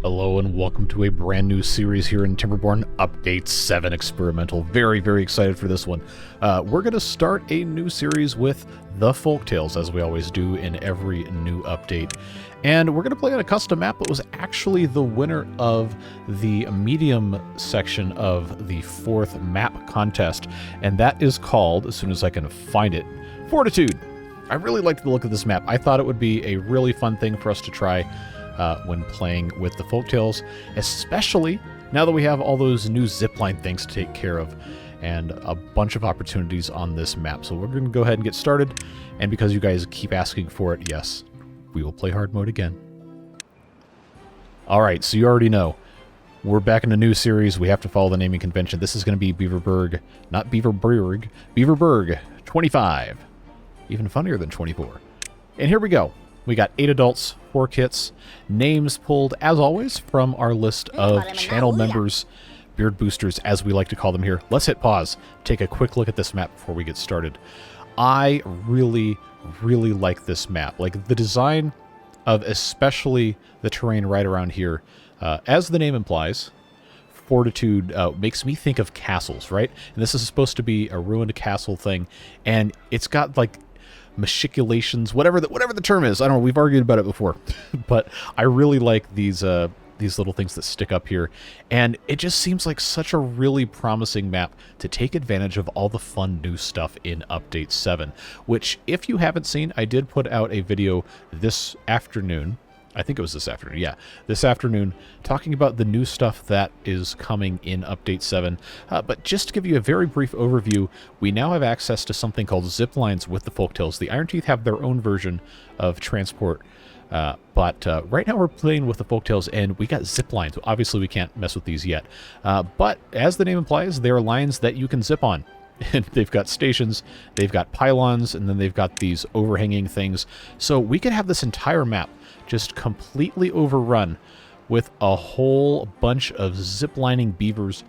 Hello and welcome to a brand new series here in Timberborn, Update 7 Experimental. Very, very excited for this one. We're going to start a new series with the Folktails, as we always do in every new update. And we're going to play on a custom map that was actually the winner of the medium section of the 4th map contest. And that is called, as soon as I can find it, Fortitude. I really liked the look of this map. I thought it would be a really fun thing for us to try when playing with the Folktails, especially now that we have all those new zipline things to take care of and a bunch of opportunities on this map. So we're going to go ahead and get started, and because you guys keep asking for it, yes, we will play hard mode again. Alright, so you already know, we're back in a new series. We have to follow the naming convention. This is going to be Beaverberg, not Beaverberg, Beaverberg 25. Even funnier than 24. And here we go. We got 8 adults, 4 kits, names pulled, as always, from our list of channel members, beard boosters, as we like to call them here. Let's hit pause, take a quick look at this map before we get started. I really, really like this map. Like, the design of especially the terrain right around here, as the name implies, Fortitude makes me think of castles, right? And this is supposed to be a ruined castle thing, and it's got, like, machiculations, whatever the term is. I don't know, we've argued about it before. But I really like these little things that stick up here. And it just seems like such a really promising map to take advantage of all the fun new stuff in Update 7. Which, if you haven't seen, I did put out a video this afternoon. I think it was this afternoon, yeah. This afternoon, talking about the new stuff that is coming in Update 7. But just to give you a very brief overview, we now have access to something called zip lines with the Folktails. The Iron Teeth have their own version of transport. But right now we're playing with the Folktails, and we got zip lines. Obviously, we can't mess with these yet. But as the name implies, they are lines that you can zip on. And they've got stations, they've got pylons, and then they've got these overhanging things. So we could have this entire map just completely overrun with a whole bunch of ziplining beavers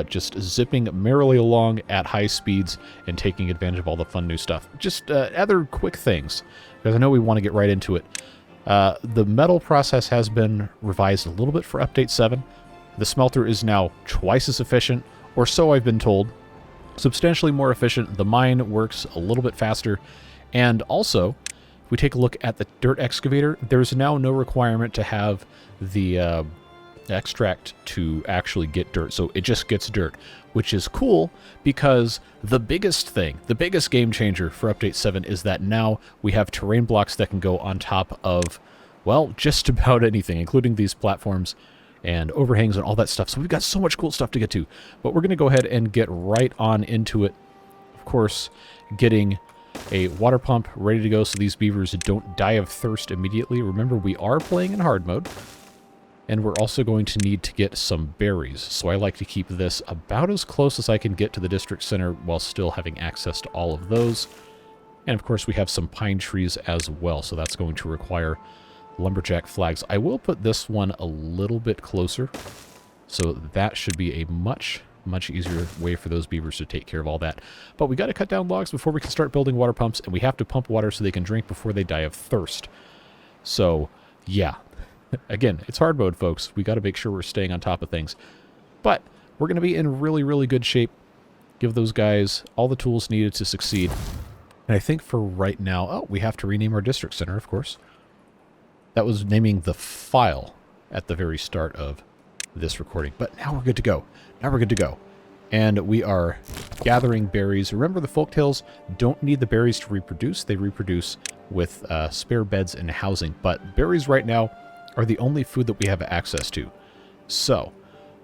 just zipping merrily along at high speeds and taking advantage of all the fun new stuff. Just other quick things, because I know we want to get right into it. The metal process has been revised a little bit for Update 7. The smelter is now twice as efficient, or so I've been told. Substantially more efficient. The mine works a little bit faster. And also, if we take a look at the dirt excavator, there's now no requirement to have the extract to actually get dirt. So it just gets dirt, which is cool because the biggest thing, the biggest game changer for Update 7 is that now we have terrain blocks that can go on top of, well, just about anything, including these platforms and overhangs and all that stuff. So we've got so much cool stuff to get to. But we're going to go ahead and get right on into it. Of course, getting a water pump ready to go so these beavers don't die of thirst immediately. Remember, we are playing in hard mode. And we're also going to need to get some berries. So I like to keep this about as close as I can get to the district center while still having access to all of those. And of course, we have some pine trees as well. So that's going to require lumberjack flags. I will put this one a little bit closer, so that should be a much easier way for those beavers to take care of all that. But we got to cut down logs before we can start building water pumps, and we have to pump water so they can drink before they die of thirst. So yeah, again, it's hard mode, folks. We got to make sure we're staying on top of things, but we're going to be in really good shape. Give those guys all the tools needed to succeed. And I think for right now, oh, we have to rename our district center, of course. That was naming the file at the very start of this recording. But now we're good to go. Now we're good to go. And we are gathering berries. Remember, the Folktails don't need the berries to reproduce. They reproduce with spare beds and housing. But berries right now are the only food that we have access to. So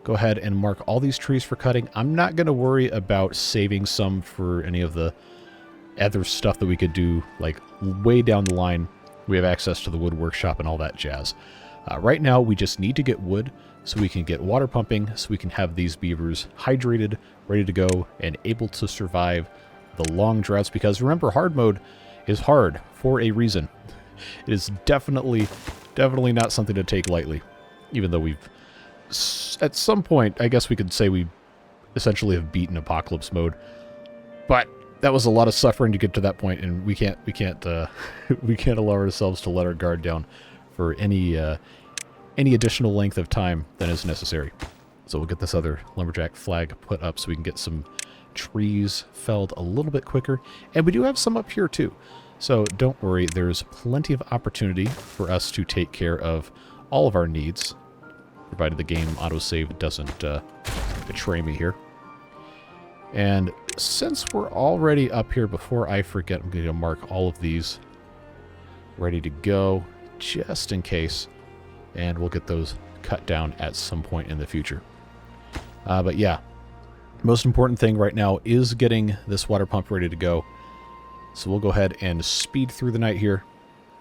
go ahead and mark all these trees for cutting. I'm not going to worry about saving some for any of the other stuff that we could do, like way down the line. We have access to the wood workshop and all that jazz. Right now, we just need to get wood so we can get water pumping, so we can have these beavers hydrated, ready to go, and able to survive the long droughts. Because remember, hard mode is hard for a reason. It is definitely not something to take lightly. Even though we've, at some point, I guess we could say we essentially have beaten apocalypse mode. But that was a lot of suffering to get to that point, and we can't allow ourselves to let our guard down for any any additional length of time than is necessary. So we'll get this other lumberjack flag put up so we can get some trees felled a little bit quicker. And we do have some up here too. So don't worry, there's plenty of opportunity for us to take care of all of our needs, provided the game autosave doesn't betray me here. And since we're already up here, before I forget, I'm going to mark all of these ready to go, just in case. And we'll get those cut down at some point in the future. But yeah, most important thing right now is getting this water pump ready to go. So we'll go ahead and speed through the night here.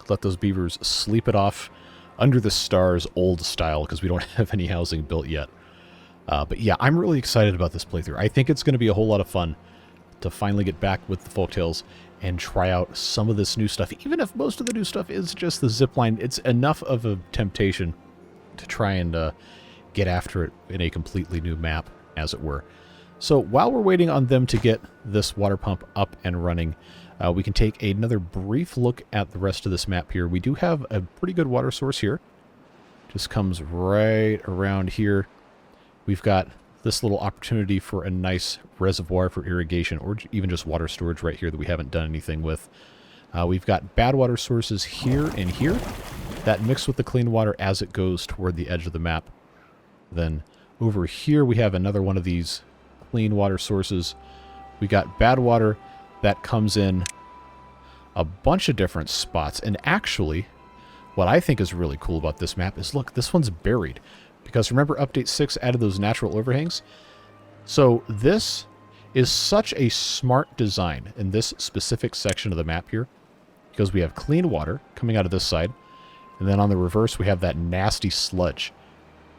Let those beavers sleep it off under the stars, old style, because we don't have any housing built yet. But yeah, I'm really excited about this playthrough. I think it's going to be a whole lot of fun to finally get back with the Folktails and try out some of this new stuff. Even if most of the new stuff is just the zipline, it's enough of a temptation to try and get after it in a completely new map, as it were. So while we're waiting on them to get this water pump up and running, we can take another brief look at the rest of this map here. We do have a pretty good water source here. Just comes right around here. We've got this little opportunity for a nice reservoir for irrigation, or even just water storage right here that we haven't done anything with. We've got bad water sources here and here that mix with the clean water as it goes toward the edge of the map. Then over here we have another one of these clean water sources. We got bad water that comes in a bunch of different spots. And actually, what I think is really cool about this map is, look, this one's buried. Because remember, Update 6 added those natural overhangs? So this is such a smart design in this specific section of the map here, because we have clean water coming out of this side, and then on the reverse we have that nasty sludge.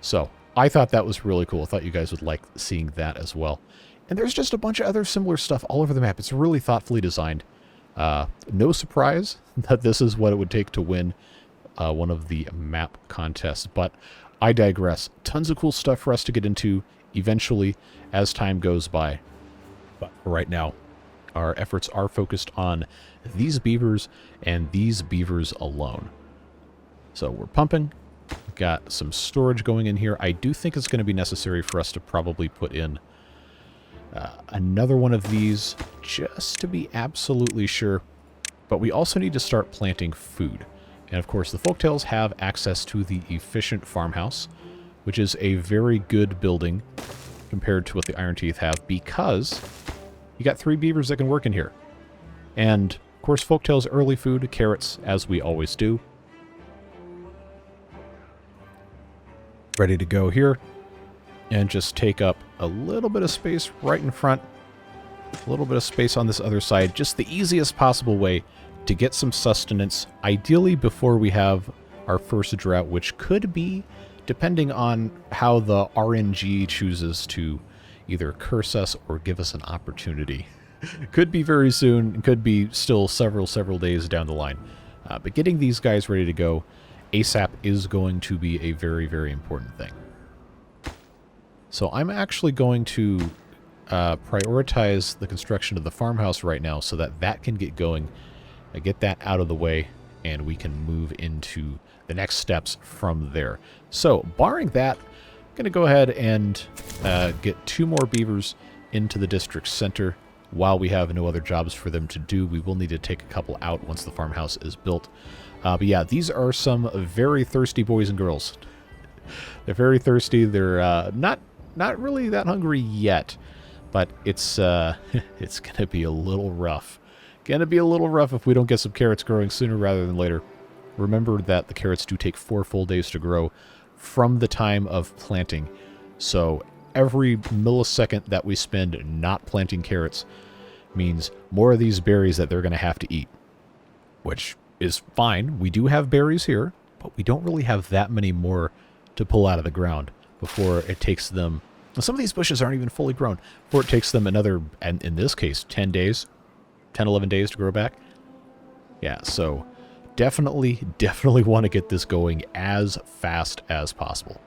So I thought that was really cool. I thought you guys would like seeing that as well. And there's just a bunch of other similar stuff all over the map. It's really thoughtfully designed. No surprise that this is what it would take to win one of the map contests, but I digress. Tons of cool stuff for us to get into eventually as time goes by. But for right now, our efforts are focused on these beavers and these beavers alone. So we're pumping. We've got some storage going in here. I do think it's going to be necessary for us to probably put in another one of these just to be absolutely sure. But we also need to start planting food. And of course, the Folktails have access to the efficient farmhouse, which is a very good building compared to what the Iron Teeth have, because you got 3 beavers that can work in here. And of course, Folktails' early food, carrots, as we always do. Ready to go here. And just take up a little bit of space right in front. A little bit of space on this other side. Just the easiest possible way to get some sustenance, ideally before we have our first drought, which could be, depending on how the RNG chooses to either curse us or give us an opportunity. Could be very soon, could be still several days down the line. But getting these guys ready to go ASAP is going to be a very, very important thing. So I'm actually going to prioritize the construction of the farmhouse right now so that that can get going. I get that out of the way, and we can move into the next steps from there. So, barring that, I'm going to go ahead and get 2 more beavers into the district center. While we have no other jobs for them to do, we will need to take a couple out once the farmhouse is built. But yeah, these are some very thirsty boys and girls. They're very thirsty. They're not really that hungry yet, but it's going to be a little rough. Going to be a little rough if we don't get some carrots growing sooner rather than later. Remember that the carrots do take 4 full days to grow from the time of planting. So every millisecond that we spend not planting carrots means more of these berries that they're going to have to eat, which is fine. We do have berries here, but we don't really have that many more to pull out of the ground before it takes them. Some of these bushes aren't even fully grown before it takes them another, and in this case, 10 days. 10, 11 days to grow back. Yeah, so definitely want to get this going as fast as possible.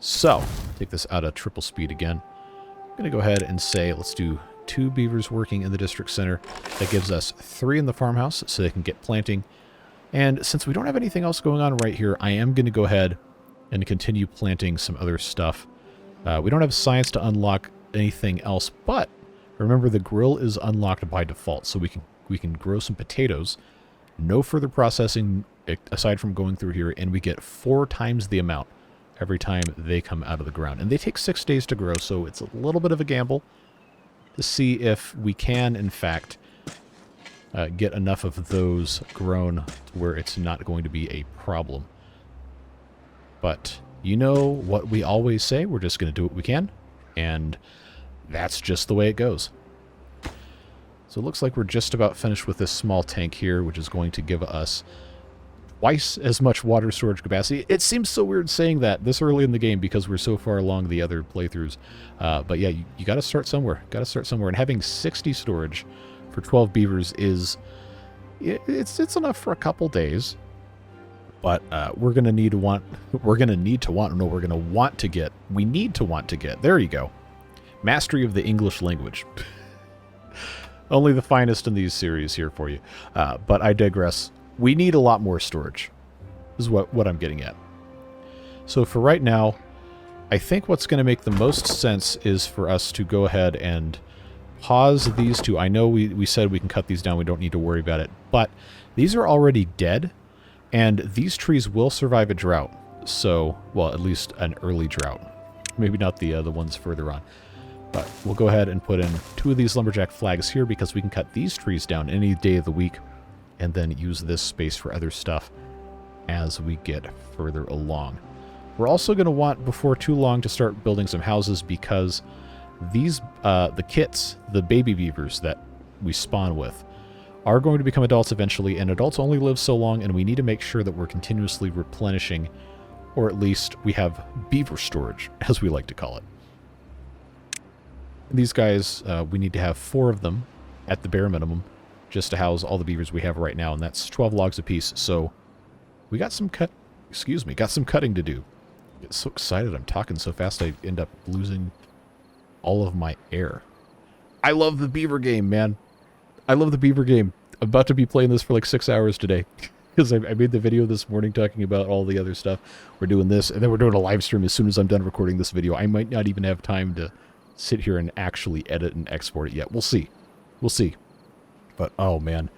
So, take this out of triple speed again. I'm going to go ahead and say, let's do 2 beavers working in the district center. That gives us 3 in the farmhouse so they can get planting. And since we don't have anything else going on right here, I am going to go ahead and continue planting some other stuff. We don't have science to unlock anything else, but remember the grill is unlocked by default, so we can grow some potatoes. No further processing aside from going through here, and we get 4 times the amount every time they come out of the ground. And they take 6 days to grow, so it's a little bit of a gamble to see if we can, in fact, get enough of those grown to where it's not going to be a problem. But you know what we always say, we're just going to do what we can, and that's just the way it goes. So it looks like we're just about finished with this small tank here, which is going to give us twice as much water storage capacity. It seems so weird saying that this early in the game because we're so far along the other playthroughs. But yeah, you got to start somewhere. Got to start somewhere. And having 60 storage for 12 beavers is... It's enough for a couple days. But we're going to need to want... We're going to need to want... No, we're going to want to get... We need to want to get... There you go. Mastery of the English language. Only the finest in these series here for you. But I digress. We need a lot more storage, is what I'm getting at. So for right now, I think what's going to make the most sense is for us to go ahead and pause these two. I know we said we can cut these down. We don't need to worry about it. But these are already dead, and these trees will survive a drought. So, well, at least an early drought. Maybe not the ones further on. But we'll go ahead and put in 2 of these lumberjack flags here because we can cut these trees down any day of the week and then use this space for other stuff as we get further along. We're also going to want, before too long, to start building some houses because these, the kits, the baby beavers that we spawn with, are going to become adults eventually, and adults only live so long, and we need to make sure that we're continuously replenishing, or at least we have beaver storage, as we like to call it. These guys, we need to have 4 of them at the bare minimum just to house all the beavers we have right now, and that's 12 logs apiece. So we got some got some cutting to do. I get so excited, I'm talking so fast I end up losing all of my air. I love the beaver game, man. I love the beaver game. I'm about to be playing this for like 6 hours today because I made the video this morning talking about all the other stuff. We're doing this, and then we're doing a live stream as soon as I'm done recording this video. I might not even have time to sit here and actually edit and export it yet. We'll see. We'll see. But, oh man,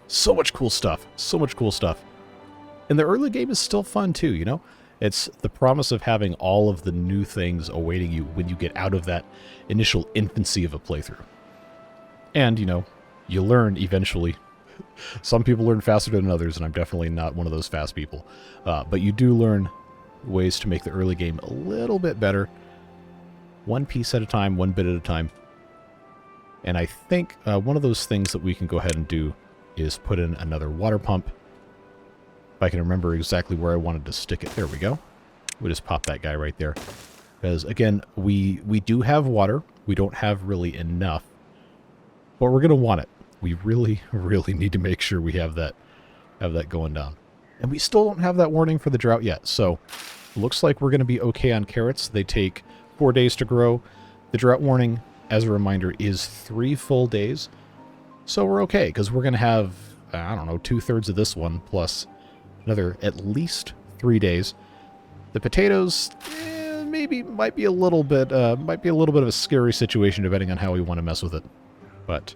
so much cool stuff. So much cool stuff. And the early game is still fun too, you know? It's the promise of having all of the new things awaiting you when you get out of that initial infancy of a playthrough. And, you know, you learn eventually. Some people learn faster than others, and I'm definitely not one of those fast people. But you do learn ways to make the early game a little bit better. One piece at a time, one bit at a time. And I think one of those things that we can go ahead and do is put in another water pump. If I can remember exactly where I wanted to stick it. There we go. We'll just pop that guy right there. Because, again, we do have water. We don't have really enough. But we're going to want it. We really, really need to make sure we have that going down. And we still don't have that warning for the drought yet. So, looks like we're going to be okay on carrots. They take 4 days to grow. The drought warning, as a reminder, is 3 full days. So we're okay, because we're going to have, I don't know, 2/3 of this one, plus another at least 3 days. The potatoes, might be a little bit of a scary situation, depending on how we want to mess with it. But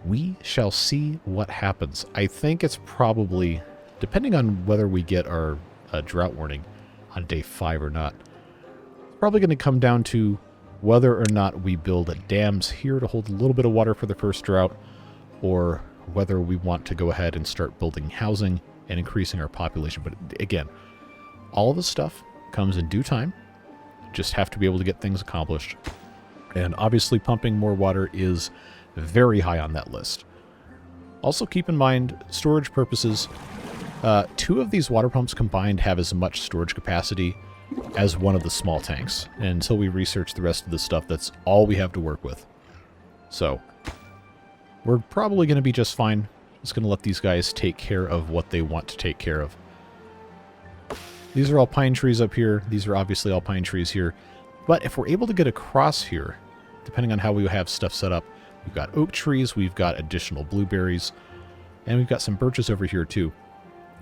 we shall see what happens. I think it's probably, depending on whether we get our drought warning on day 5 or not, probably going to come down to whether or not we build dams here to hold a little bit of water for the first drought, or whether we want to go ahead and start building housing and increasing our population. But again, all of this stuff comes in due time. Just have to be able to get things accomplished. And obviously pumping more water is very high on that list. Also keep in mind, storage purposes, 2 of these water pumps combined have as much storage capacity as one of the small tanks. And until we research the rest of the stuff, that's all we have to work with. So, we're probably going to be just fine. Just going to let these guys take care of what they want to take care of. These are all pine trees up here. These are obviously all pine trees here. But if we're able to get across here, depending on how we have stuff set up, we've got oak trees, we've got additional blueberries, and we've got some birches over here too.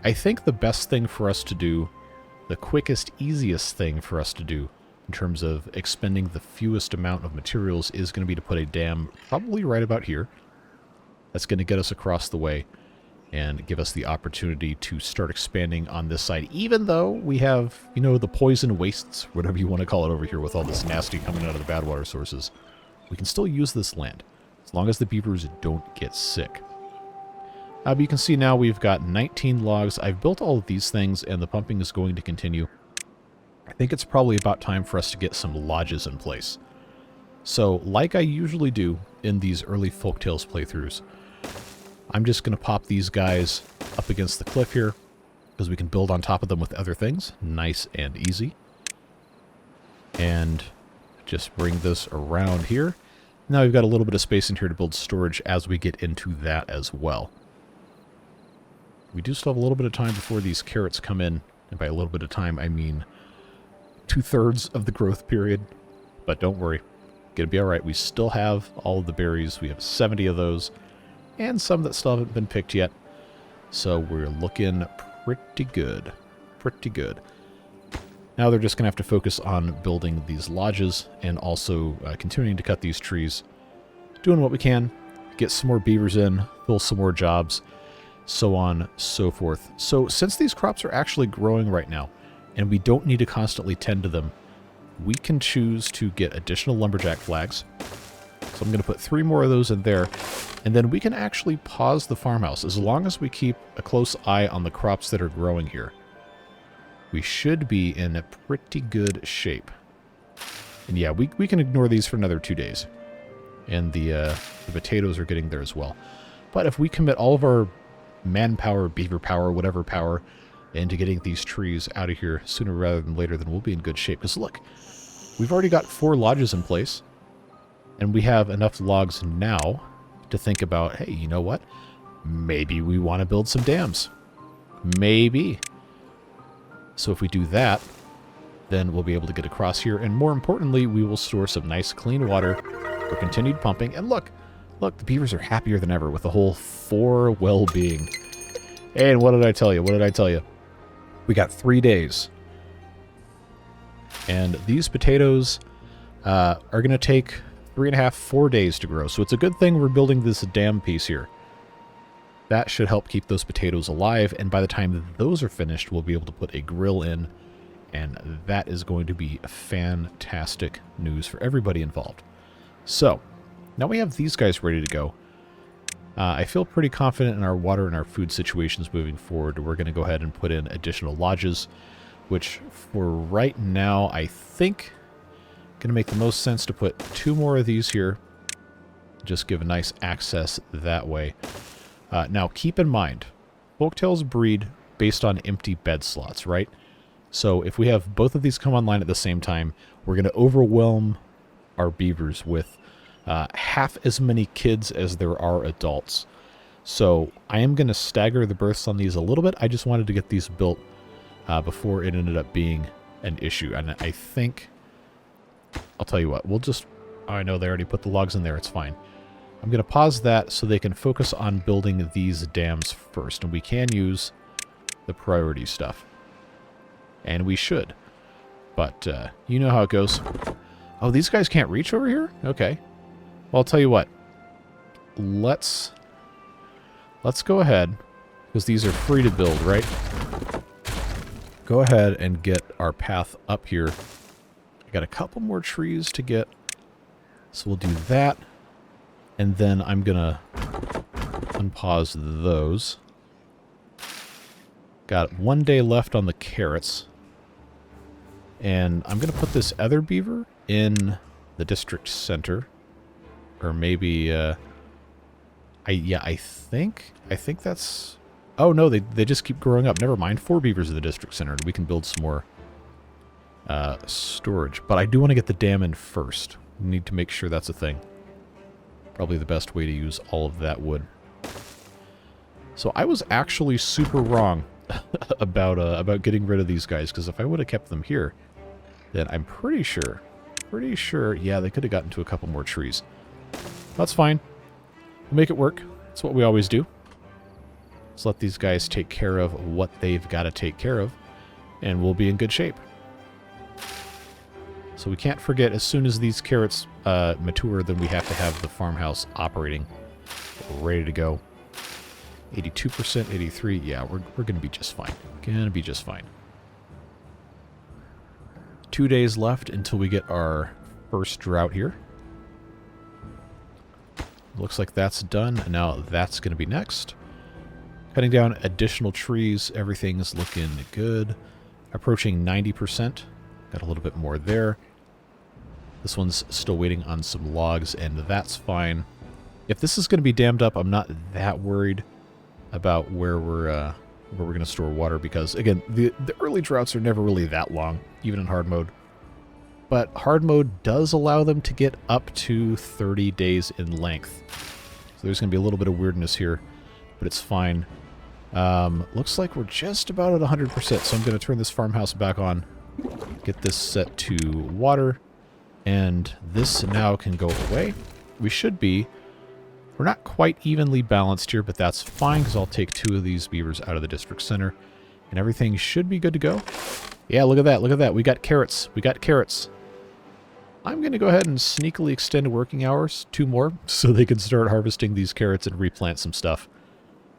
I think the best thing for us to do the quickest, easiest thing for us to do in terms of expending the fewest amount of materials is going to be to put a dam probably right about here. That's going to get us across the way and give us the opportunity to start expanding on this side, even though we have, you know, the poison wastes, whatever you want to call it over here, with all this nasty coming out of the bad water sources. We can still use this land, as long as the beavers don't get sick. But you can see now we've got 19 logs. I've built all of these things, and the pumping is going to continue. I think it's probably about time for us to get some lodges in place. So, like I usually do in these early Folktales playthroughs, I'm just going to pop these guys up against the cliff here, because we can build on top of them with other things. Nice and easy. And just bring this around here. Now we've got a little bit of space in here to build storage as we get into that as well. We do still have a little bit of time before these carrots come in. And by a little bit of time, I mean 2/3 of the growth period. But don't worry. Gonna be alright. We still have all of the berries. We have 70 of those. And some that still haven't been picked yet. So we're looking pretty good. Pretty good. Now they're just going to have to focus on building these lodges and also continuing to cut these trees. Doing what we can. Get some more beavers in. Fill some more jobs. So on, so forth. So since these crops are actually growing right now, and we don't need to constantly tend to them, we can choose to get additional lumberjack flags. So I'm going to put 3 more of those in there. And then we can actually pause the farmhouse as long as we keep a close eye on the crops that are growing here. We should be in a pretty good shape. And yeah, we can ignore these for another 2 days. And the potatoes are getting there as well. But if we commit all of our manpower, beaver power, whatever power, into getting these trees out of here sooner rather than later, then we'll be in good shape. Because look, we've already got 4 lodges in place. And we have enough logs now to think about, hey, you know what? Maybe we want to build some dams. Maybe. So if we do that, then we'll be able to get across here. And more importantly, we will store some nice clean water for continued pumping. And look, the beavers are happier than ever with the whole 4 well-being. And what did I tell you? What did I tell you? We got 3 days. And these potatoes are going to take 3.5, 4 days to grow. So it's a good thing we're building this dam piece here. That should help keep those potatoes alive, and by the time those are finished, we'll be able to put a grill in, and that is going to be fantastic news for everybody involved. So, now we have these guys ready to go. I feel pretty confident in our water and our food situations moving forward. We're going to go ahead and put in additional lodges, which for right now, I think going to make the most sense to put 2 more of these here. Just give a nice access that way. Now, keep in mind, Folktales breed based on empty bed slots, right? So if we have both of these come online at the same time, we're going to overwhelm our beavers with half as many kids as there are adults. So I am going to stagger the births on these a little bit. I just wanted to get these built before it ended up being an issue. And I think, I'll tell you what, we'll just, oh, I know they already put the logs in there, it's fine. I'm going to pause that so they can focus on building these dams first. And we can use the priority stuff. And we should. But you know how it goes. Oh, these guys can't reach over here? Okay. Well, I'll tell you what. Let's go ahead, because these are free to build, right? Go ahead and get our path up here. I got a couple more trees to get. So we'll do that. And then I'm going to unpause those. Got 1 day left on the carrots. And I'm going to put this other beaver in the district center. Or maybe, I think that's... Oh, no, they just keep growing up. Never mind. 4 beavers in the district center. And we can build some more storage. But I do want to get the dam in first. We need to make sure that's a thing. Probably the best way to use all of that wood. So I was actually super wrong about getting rid of these guys, because if I would have kept them here, then I'm pretty sure, yeah, they could have gotten to a couple more trees. That's fine. We'll make it work. That's what we always do. Let's let these guys take care of what they've got to take care of. and we'll be in good shape. So we can't forget, as soon as these carrots mature, then we have to have the farmhouse operating, ready to go. 82%, 83, yeah, we're going to be just fine. Gonna be just fine. 2 days left until we get our first drought here. Looks like that's done, and now that's going to be next. Cutting down additional trees, everything's looking good. Approaching 90%. Got a little bit more there. This one's still waiting on some logs, and that's fine. If this is going to be dammed up, I'm not that worried about where we're going to store water, because, again, the early droughts are never really that long, even in hard mode. But hard mode does allow them to get up to 30 days in length. So there's going to be a little bit of weirdness here, but it's fine. Looks like we're just about at 100%, so I'm going to turn this farmhouse back on, get this set to water, and this now can go away. We should be. We're not quite evenly balanced here, but that's fine, because I'll take 2 of these beavers out of the district center, and everything should be good to go. Yeah, look at that, look at that. We got carrots. We got carrots. I'm going to go ahead and sneakily extend working hours, 2 more, so they can start harvesting these carrots and replant some stuff,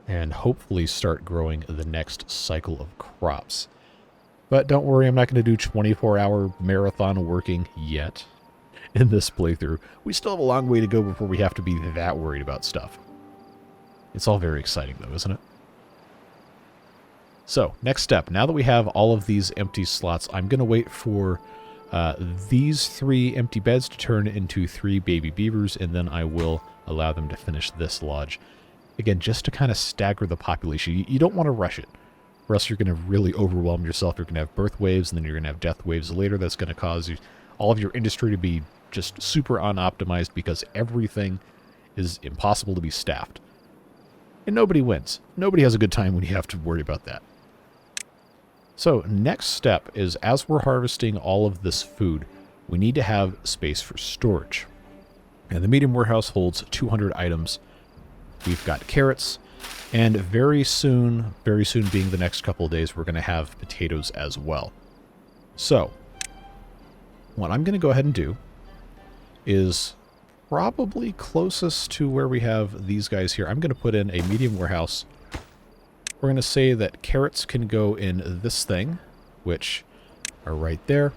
and hopefully start growing the next cycle of crops. But don't worry, I'm not going to do 24-hour marathon working yet in this playthrough. We still have a long way to go before we have to be that worried about stuff. It's all very exciting, though, isn't it? So, next step. Now that we have all of these empty slots, I'm going to wait for these 3 empty beds to turn into 3 baby beavers, and then I will allow them to finish this lodge. Again, just to kind of stagger the population. You don't want to rush it, or else you're going to really overwhelm yourself. You're going to have birth waves, and then you're going to have death waves later. That's going to cause all of your industry to be just super unoptimized, because everything is impossible to be staffed. And nobody wins. Nobody has a good time when you have to worry about that. So, next step is, as we're harvesting all of this food, we need to have space for storage. And the medium warehouse holds 200 items. We've got carrots, and very soon being the next couple of days, we're going to have potatoes as well. So, what I'm going to go ahead and do is probably closest to where we have these guys here. I'm going to put in a medium warehouse. We're going to say that carrots can go in this thing, which are right there.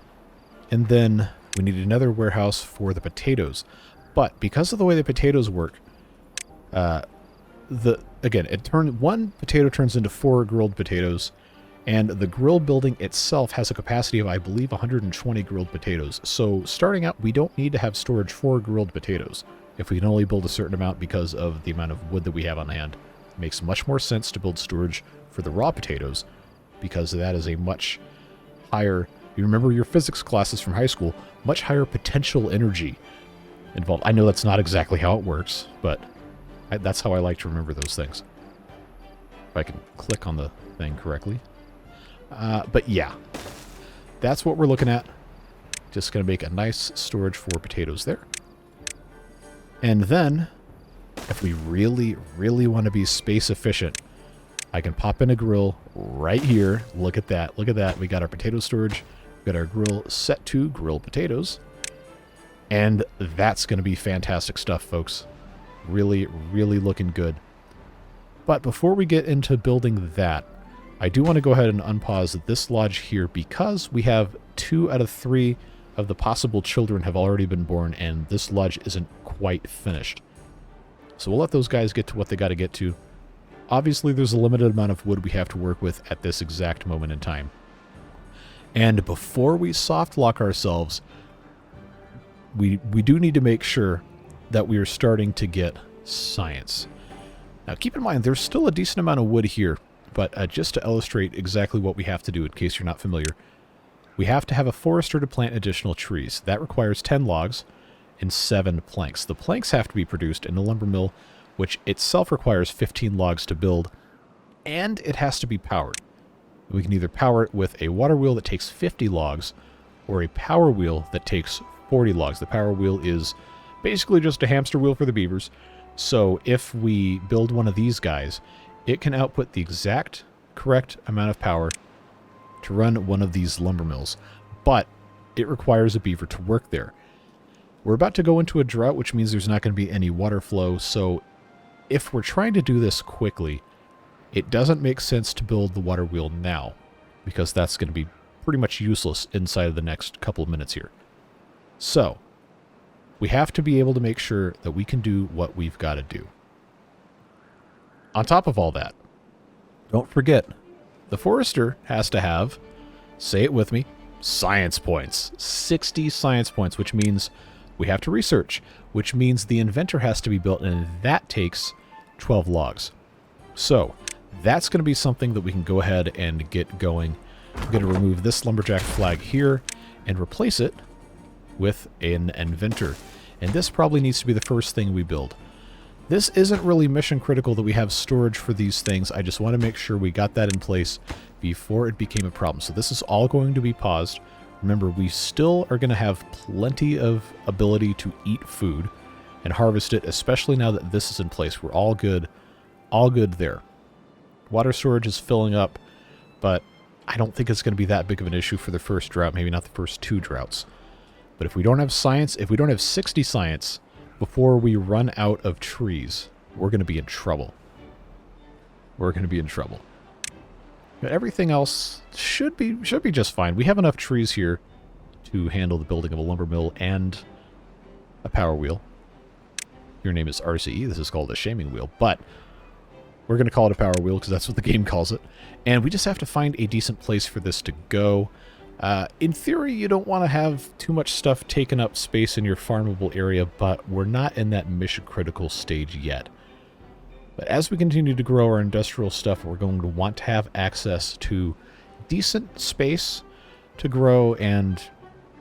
And then we need another warehouse for the potatoes. But because of the way the potatoes work, one potato turns into 4 grilled potatoes, and the grill building itself has a capacity of, I believe, 120 grilled potatoes. So starting out, we don't need to have storage for grilled potatoes if we can only build a certain amount because of the amount of wood that we have on hand. It makes much more sense to build storage for the raw potatoes, because that is a much higher, you remember your physics classes from high school, much higher potential energy involved. I know that's not exactly how it works, but that's how I like to remember those things. If I can click on the thing correctly. But yeah, that's what we're looking at. Just going to make a nice storage for potatoes there. And then, if we really, really want to be space efficient, I can pop in a grill right here. Look at that. Look at that. We got our potato storage. We got our grill set to grill potatoes. And that's going to be fantastic stuff, folks. Really, really looking good. But before we get into building that, I do want to go ahead and unpause this lodge here, because we have 2 out of 3 of the possible children have already been born, and this lodge isn't quite finished. So we'll let those guys get to what they got to get to. Obviously, there's a limited amount of wood we have to work with at this exact moment in time. And before we soft lock ourselves, we do need to make sure that we are starting to get science. Now, keep in mind, there's still a decent amount of wood here, but just to illustrate exactly what we have to do, in case you're not familiar, we have to have a forester to plant additional trees. That requires 10 logs and 7 planks. The planks have to be produced in the lumber mill, which itself requires 15 logs to build, and it has to be powered. We can either power it with a water wheel that takes 50 logs, or a power wheel that takes 40 logs. The power wheel is basically just a hamster wheel for the beavers. So if we build one of these guys, it can output the exact correct amount of power to run one of these lumber mills, but it requires a beaver to work there. We're about to go into a drought, which means there's not going to be any water flow, so if we're trying to do this quickly, it doesn't make sense to build the water wheel now, because that's going to be pretty much useless inside of the next couple of minutes here. So, we have to be able to make sure that we can do what we've got to do. On top of all that, don't forget, the forester has to have, say it with me, science points. 60 science points, which means we have to research, which means the inventor has to be built, and that takes 12 logs. So, that's going to be something that we can go ahead and get going. I'm going to remove this lumberjack flag here and replace it with an inventor. And this probably needs to be the first thing we build. This isn't really mission critical that we have storage for these things. I just want to make sure we got that in place before it became a problem. So this is all going to be paused. Remember, we still are going to have plenty of ability to eat food and harvest it, especially now that this is in place. We're all good there. Water storage is filling up, but I don't think it's going to be that big of an issue for the first drought, maybe not the first 2 droughts. But if we don't have science, if we don't have 60 science before we run out of trees, we're going to be in trouble. We're going to be in trouble. But everything else should be just fine. We have enough trees here to handle the building of a lumber mill and a power wheel. Your name is RCE. This is called a shaming wheel, but we're going to call it a power wheel because that's what the game calls it. And we just have to find a decent place for this to go. In theory, you don't want to have too much stuff taking up space in your farmable area, but we're not in that mission-critical stage yet. But as we continue to grow our industrial stuff, we're going to want to have access to decent space to grow and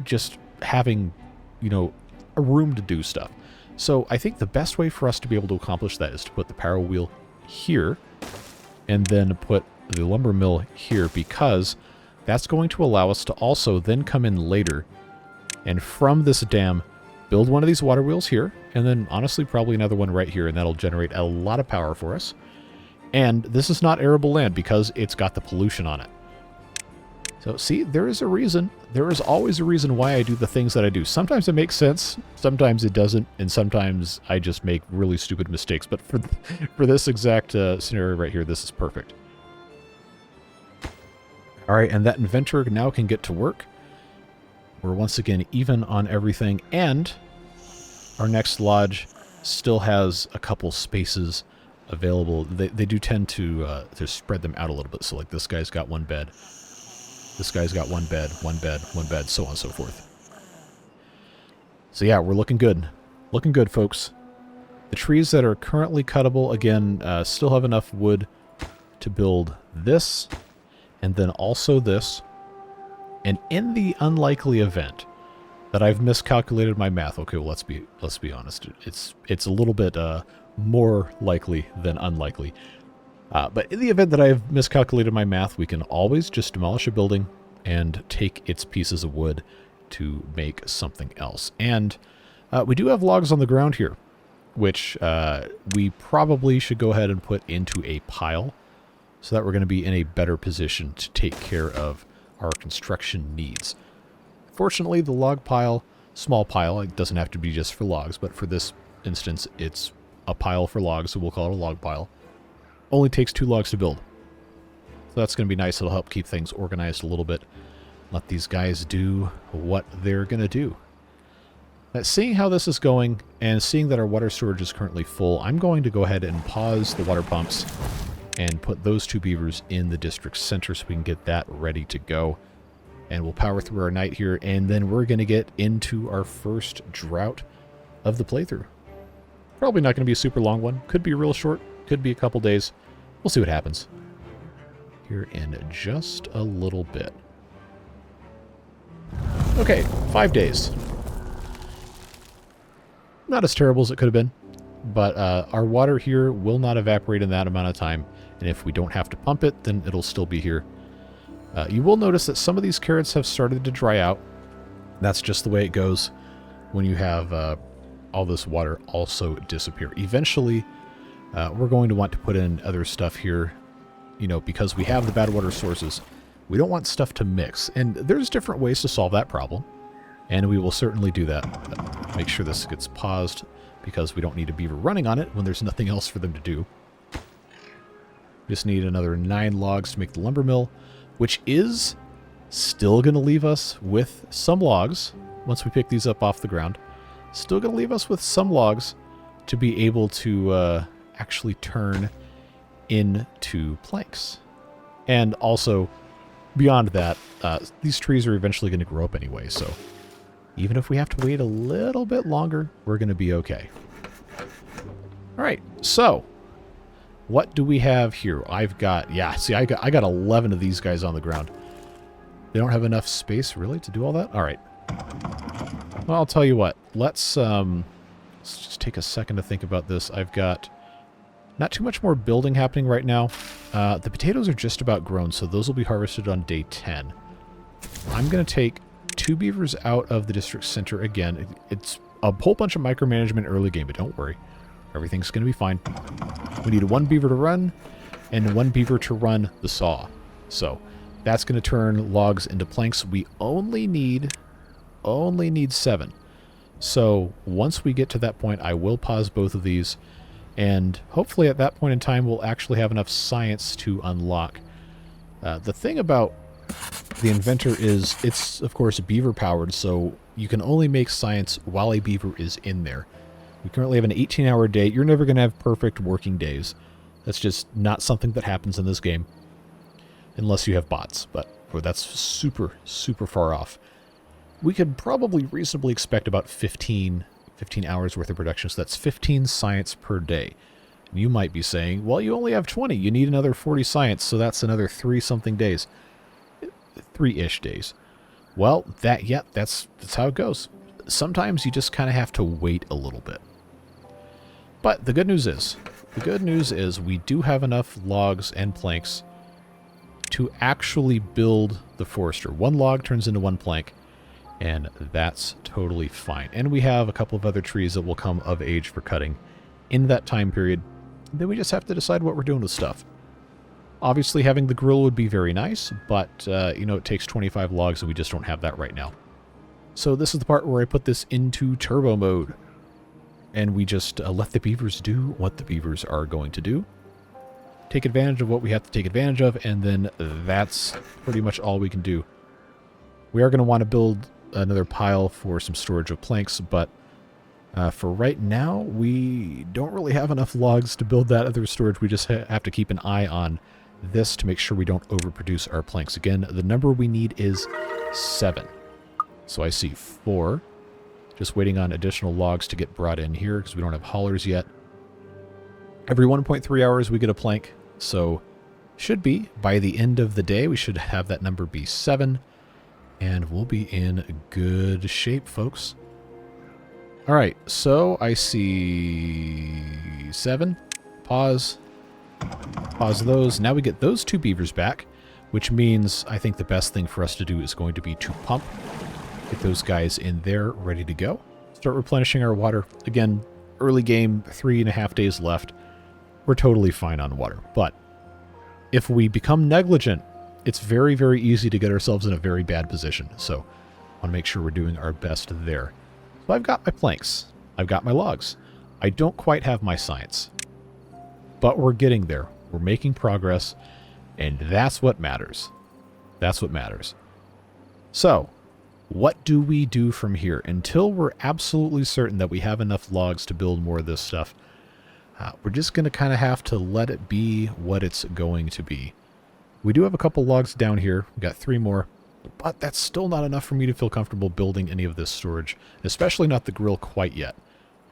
just having, you know, a room to do stuff. So I think the best way for us to be able to accomplish that is to put the power wheel here and then put the lumber mill here, because that's going to allow us to also then come in later and from this dam build one of these water wheels here, and then honestly probably another one right here, and that'll generate a lot of power for us. And this is not arable land because it's got the pollution on it. So see, there is a reason. There is always a reason why I do the things that I do. Sometimes it makes sense, sometimes it doesn't, and sometimes I just make really stupid mistakes. But for this exact scenario right here, this is perfect. All right, and that inventor now can get to work. We're once again even on everything, and our next lodge still has a couple spaces available. They do tend to spread them out a little bit. So like this guy's got 1 bed. This guy's got 1 bed, 1 bed, 1 bed, so on and so forth. So yeah, we're looking good. Looking good, folks. The trees that are currently cuttable, again, still have enough wood to build this, and then also this. And in the unlikely event that I've miscalculated my math, okay, well, let's be honest. It's a little bit more likely than unlikely. But in the event that I've miscalculated my math, we can always just demolish a building and take its pieces of wood to make something else. And we do have logs on the ground here, which we probably should go ahead and put into a pile so that we're going to be in a better position to take care of our construction needs. Fortunately, the log pile, small pile, it doesn't have to be just for logs, but for this instance, it's a pile for logs, so we'll call it a log pile. Only takes 2 logs to build. So that's going to be nice. It'll help keep things organized a little bit. Let these guys do what they're going to do. Now, seeing how this is going and seeing that our water storage is currently full, I'm going to go ahead and pause the water pumps and put those 2 beavers in the district center so we can get that ready to go. And we'll power through our night here, and then we're going to get into our first drought of the playthrough. Probably not going to be a super long one. Could be real short. Could be a couple days. We'll see what happens here in just a little bit. Okay, 5 days. Not as terrible as it could have been, but our water here will not evaporate in that amount of time, and if we don't have to pump it, then it'll still be here. You will notice that some of these carrots have started to dry out. That's just the way it goes when you have all this water also disappear. Eventually, we're going to want to put in other stuff here, you know, because we have the bad water sources. We don't want stuff to mix. And there's different ways to solve that problem. And we will certainly do that. Make sure this gets paused because we don't need a beaver running on it when there's nothing else for them to do. Just need another 9 logs to make the lumber mill, which is still going to leave us with some logs once we pick these up off the ground. Still going to leave us with some logs to be able to actually turn into planks. And also, beyond that, these trees are eventually going to grow up anyway, so even if we have to wait a little bit longer, we're going to be okay. All right, so what do we have here? I've got, yeah, see, I got 11 of these guys on the ground. They don't have enough space, really, to do all that? All right. Well, I'll tell you what. Let's just take a second to think about this. I've got not too much more building happening right now. The potatoes are just about grown, so those will be harvested on day 10. I'm going to take 2 beavers out of the district center again. It's a whole bunch of micromanagement early game, but don't worry. Everything's going to be fine. We need 1 beaver to run and 1 beaver to run the saw. So that's going to turn logs into planks. We only need 7. So once we get to that point, I will pause both of these. And hopefully at that point in time, we'll actually have enough science to unlock. The thing about the inventor is it's, of course, beaver powered. So you can only make science while a beaver is in there. We currently have an 18-hour day. You're never going to have perfect working days. That's just not something that happens in this game. Unless you have bots, but that's super, super far off. We could probably reasonably expect about 15 hours worth of production, so that's 15 science per day. And you might be saying, well, you only have 20. You need another 40 science, so that's another 3-something days. 3-ish days. Well, that's how it goes. Sometimes you just kind of have to wait a little bit. But the good news is we do have enough logs and planks to actually build the forester. 1 log turns into 1 plank, and that's totally fine. And we have a couple of other trees that will come of age for cutting in that time period. Then we just have to decide what we're doing with stuff. Obviously, having the grill would be very nice, but, it takes 25 logs, and we just don't have that right now. So this is the part where I put this into turbo mode. And we just let the beavers do what the beavers are going to do. Take advantage of what we have to take advantage of, and then that's pretty much all we can do. We are going to want to build another pile for some storage of planks, but for right now, we don't really have enough logs to build that other storage. We just have to keep an eye on this to make sure we don't overproduce our planks. Again, the number we need is 7. So I see 4. Just waiting on additional logs to get brought in here because we don't have haulers yet. Every 1.3 hours we get a plank. So should be by the end of the day we should have that number be 7. And we'll be in good shape, folks. Alright, so I see 7. Pause. Pause those. Now we get those 2 beavers back, which means I think the best thing for us to do is going to be to pump. Get those guys in there, ready to go. Start replenishing our water. Again, early game, 3.5 days left. We're totally fine on water. But if we become negligent, it's very, very easy to get ourselves in a very bad position. So I want to make sure we're doing our best there. So I've got my planks. I've got my logs. I don't quite have my science. But we're getting there. We're making progress. And that's what matters. That's what matters. So what do we do from here? Until we're absolutely certain that we have enough logs to build more of this stuff, we're just going to kind of have to let it be what it's going to be. We do have a couple logs down here. We've got 3 more, but that's still not enough for me to feel comfortable building any of this storage, especially not the grill quite yet.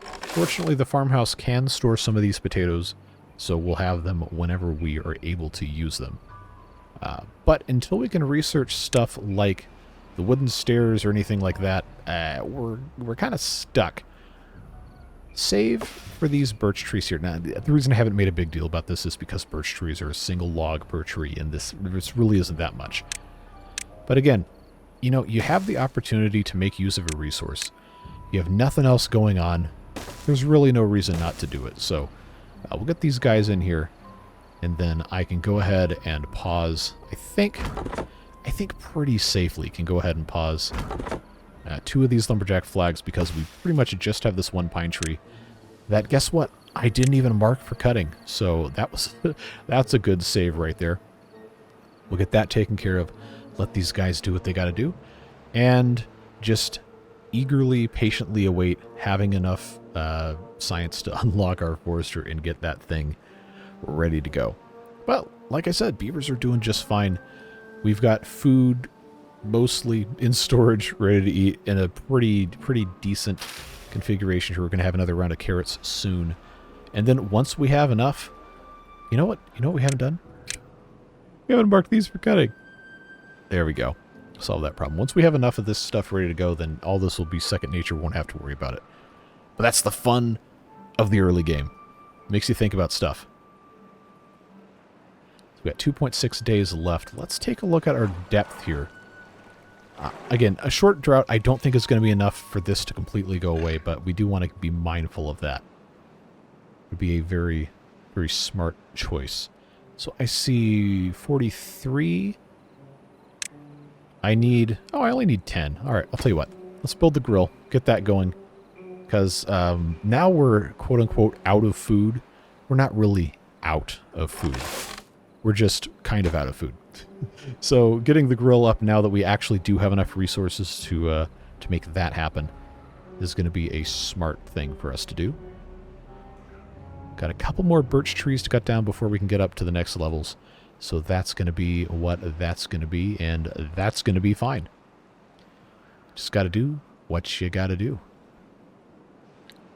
Fortunately, the farmhouse can store some of these potatoes, so we'll have them whenever we are able to use them. But until we can research stuff like the wooden stairs or anything like that, we're kind of stuck. Save for these birch trees here. Now, the reason I haven't made a big deal about this is because birch trees are a single log per tree, and this really isn't that much. But again, you have the opportunity to make use of a resource. You have nothing else going on. There's really no reason not to do it. So we'll get these guys in here, and then I can go ahead and pause. I think I think pretty safely can go ahead and pause 2 of these lumberjack flags because we pretty much just have this one pine tree that, guess what, I didn't even mark for cutting. So that was that's a good save right there. We'll get that taken care of. Let these guys do what they got to do. And just eagerly, patiently await having enough science to unlock our forester and get that thing ready to go. Well, like I said, beavers are doing just fine. We've got food mostly in storage, ready to eat, in a pretty decent configuration here. We're going to have another round of carrots soon. And then once we have enough, you know what we haven't done? We haven't marked these for cutting. There we go. Solve that problem. Once we have enough of this stuff ready to go, then all this will be second nature. Won't have to worry about it. But that's the fun of the early game. Makes you think about stuff. So we got 2.6 days left. Let's take a look at our depth here. Again, a short drought I don't think is going to be enough for this to completely go away, but we do want to be mindful of that. It would be a very, very smart choice. So I see 43. I only need 10. All right, I'll tell you what. Let's build the grill. Get that going. Because now we're, quote-unquote, out of food. We're not really out of food. We're just kind of out of food. So getting the grill up now that we actually do have enough resources to make that happen is going to be a smart thing for us to do. Got a couple more birch trees to cut down before we can get up to the next levels. So that's going to be what that's going to be, and that's going to be fine. Just got to do what you got to do.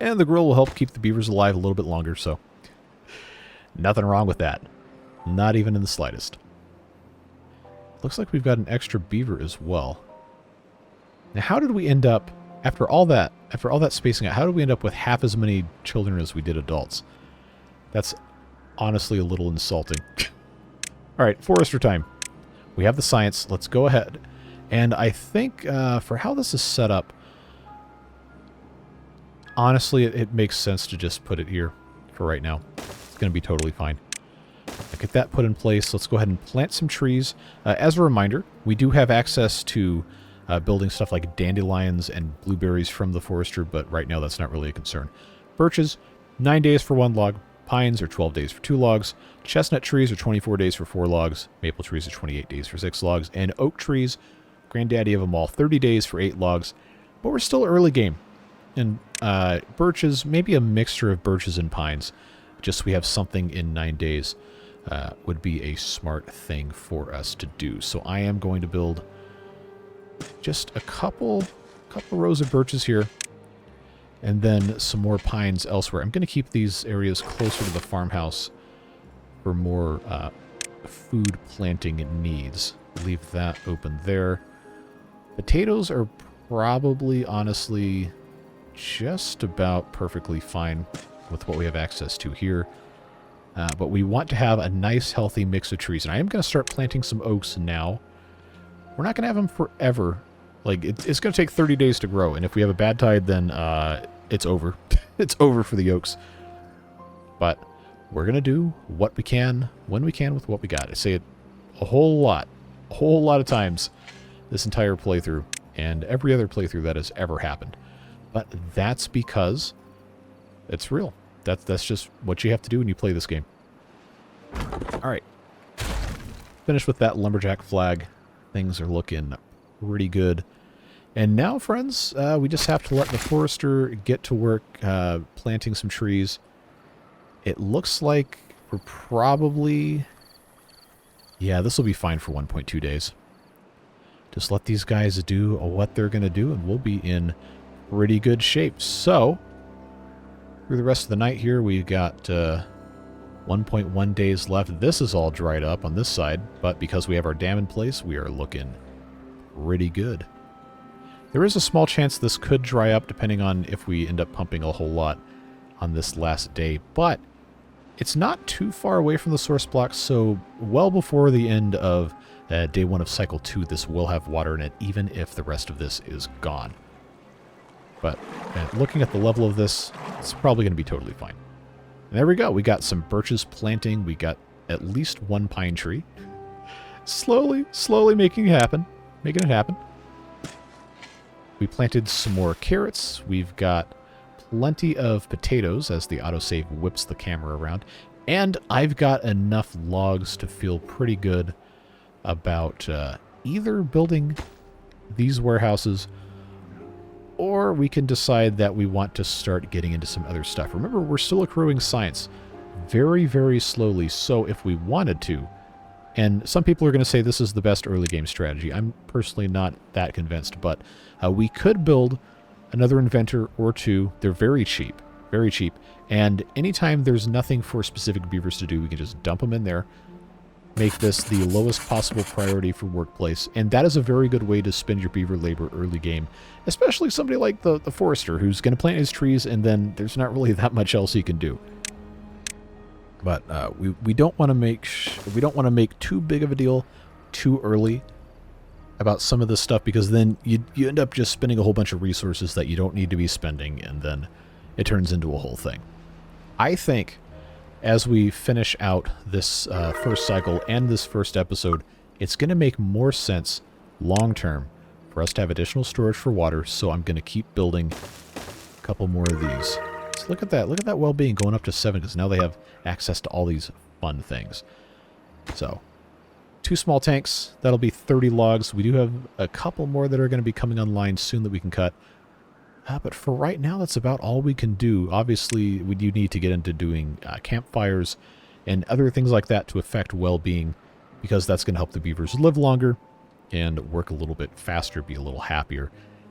And the grill will help keep the beavers alive a little bit longer, so nothing wrong with that. Not even in the slightest. Looks like we've got an extra beaver as well. Now, how did we end up, after all that spacing out, how did we end up with half as many children as we did adults? That's honestly a little insulting. All right, forester time. We have the science. Let's go ahead. And I think for how this is set up, honestly, it makes sense to just put it here for right now. It's going to be totally fine. Get that put in place. Let's go ahead and plant some trees. As a reminder, we do have access to building stuff like dandelions and blueberries from the forester, but right now that's not really a concern. Birches, 9 days for 1 log. Pines are 12 days for 2 logs. Chestnut trees are 24 days for 4 logs. Maple trees are 28 days for 6 logs. And oak trees, granddaddy of them all, 30 days for 8 logs. But we're still early game. And birches, maybe a mixture of birches and pines. Just so we have something in 9 days would be a smart thing for us to do. So I am going to build just a couple rows of birches here. And then some more pines elsewhere. I'm going to keep these areas closer to the farmhouse for more food planting needs. Leave that open there. Potatoes are probably, honestly, just about perfectly fine with what we have access to here. But we want to have a nice, healthy mix of trees. And I am going to start planting some oaks now. We're not going to have them forever. Like, it's going to take 30 days to grow. And if we have a bad tide, then it's over. It's over for the oaks. But we're going to do what we can, when we can, with what we got. I say it a whole lot of times this entire playthrough, and every other playthrough that has ever happened. But that's because it's real. That's just what you have to do when you play this game. All right. Finished with that lumberjack flag. Things are looking pretty good. And now, friends, we just have to let the forester get to work planting some trees. It looks like we're probably... Yeah, this will be fine for 1.2 days. Just let these guys do what they're going to do, and we'll be in pretty good shape. So, through the rest of the night here, we've got 1.1 days left. This is all dried up on this side, but because we have our dam in place, we are looking pretty good. There is a small chance this could dry up depending on if we end up pumping a whole lot on this last day, but it's not too far away from the source block, so well before the end of day 1 of cycle 2, this will have water in it, even if the rest of this is gone. But looking at the level of this, it's probably going to be totally fine. And there we go. We got some birches planting. We got at least 1 pine tree. slowly making it happen. Making it happen. We planted some more carrots. We've got plenty of potatoes as the autosave whips the camera around. And I've got enough logs to feel pretty good about either building these warehouses, or we can decide that we want to start getting into some other stuff. Remember, we're still accruing science very, very slowly, so if we wanted to, and some people are going to say this is the best early game strategy. I'm personally not that convinced, but we could build another inventor or two. They're very cheap, and anytime there's nothing for specific beavers to do, we can just dump them in there, make this the lowest possible priority for workplace, and that is a very good way to spend your beaver labor early game, especially somebody like the forester who's going to plant his trees and then there's not really that much else he can do. But we don't want to make too big of a deal too early about some of this stuff, because then you end up just spending a whole bunch of resources that you don't need to be spending, and then it turns into a whole thing. I think as we finish out this first cycle and this first episode, it's going to make more sense long-term for us to have additional storage for water, so I'm going to keep building a couple more of these. So look at that well-being going up to 7, because now they have access to all these fun things. So, 2 small tanks, that'll be 30 logs. We do have a couple more that are going to be coming online soon that we can cut. But for right now, that's about all we can do. Obviously, we do need to get into doing campfires and other things like that to affect well-being, because that's going to help the beavers live longer and work a little bit faster, be a little happier.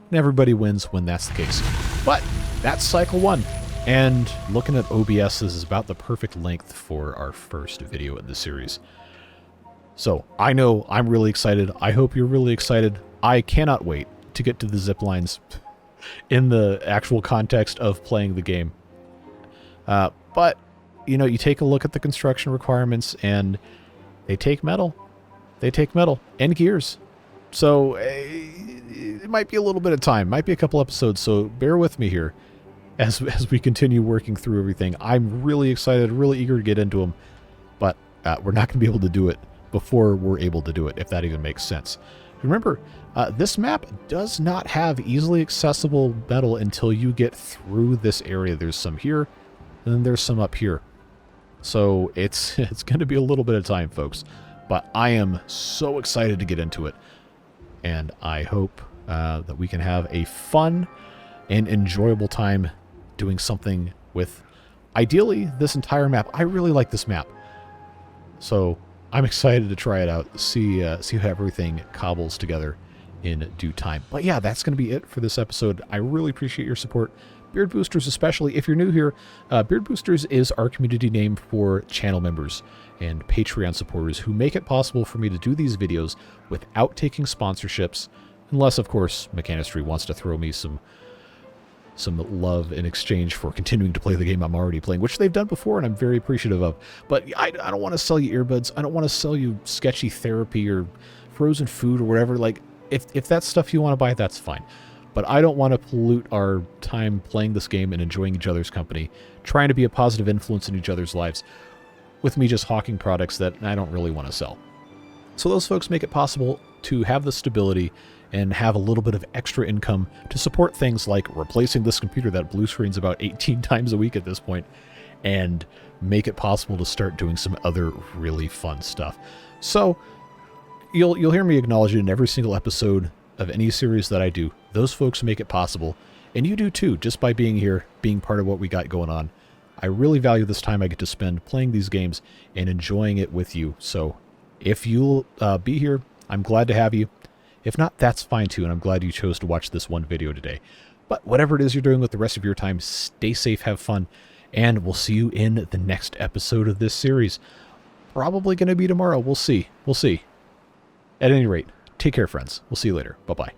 And everybody wins when that's the case. But that's cycle 1. And looking at OBS, this is about the perfect length for our first video in the series. So I know I'm really excited. I hope you're really excited. I cannot wait to get to the zip lines in the actual context of playing the game. But, you know, you take a look at the construction requirements, and they take metal. They take metal and gears. So it might be a little bit of time. Might be a couple episodes, so bear with me here as we continue working through everything. I'm really excited, really eager to get into them, but we're not going to be able to do it before we're able to do it, if that even makes sense. Remember, this map does not have easily accessible metal until you get through this area. There's some here, and then there's some up here. So it's going to be a little bit of time, folks. But I am so excited to get into it. And I hope that we can have a fun and enjoyable time doing something with, ideally, this entire map. I really like this map. So I'm excited to try it out, see how everything cobbles together in due time. But yeah, that's going to be it for this episode. I really appreciate your support. Beard Boosters especially. If you're new here, Beard Boosters is our community name for channel members and Patreon supporters who make it possible for me to do these videos without taking sponsorships, unless, of course, Mechanistry wants to throw me some love in exchange for continuing to play the game I'm already playing, which they've done before, and I'm very appreciative of. But I don't want to sell you earbuds. I don't want to sell you sketchy therapy or frozen food or whatever. Like, if that's stuff you want to buy, that's fine. But I don't want to pollute our time playing this game and enjoying each other's company, trying to be a positive influence in each other's lives, with me just hawking products that I don't really want to sell. So those folks make it possible to have the stability and have a little bit of extra income to support things like replacing this computer that blue screens about 18 times a week at this point, and make it possible to start doing some other really fun stuff. So you'll hear me acknowledge it in every single episode of any series that I do. Those folks make it possible, and you do too, just by being here, being part of what we got going on. I really value this time I get to spend playing these games and enjoying it with you. So if you'll be here, I'm glad to have you. If not, that's fine too, and I'm glad you chose to watch this one video today. But whatever it is you're doing with the rest of your time, stay safe, have fun, and we'll see you in the next episode of this series. Probably going to be tomorrow. We'll see. We'll see. At any rate, take care, friends. We'll see you later. Bye-bye.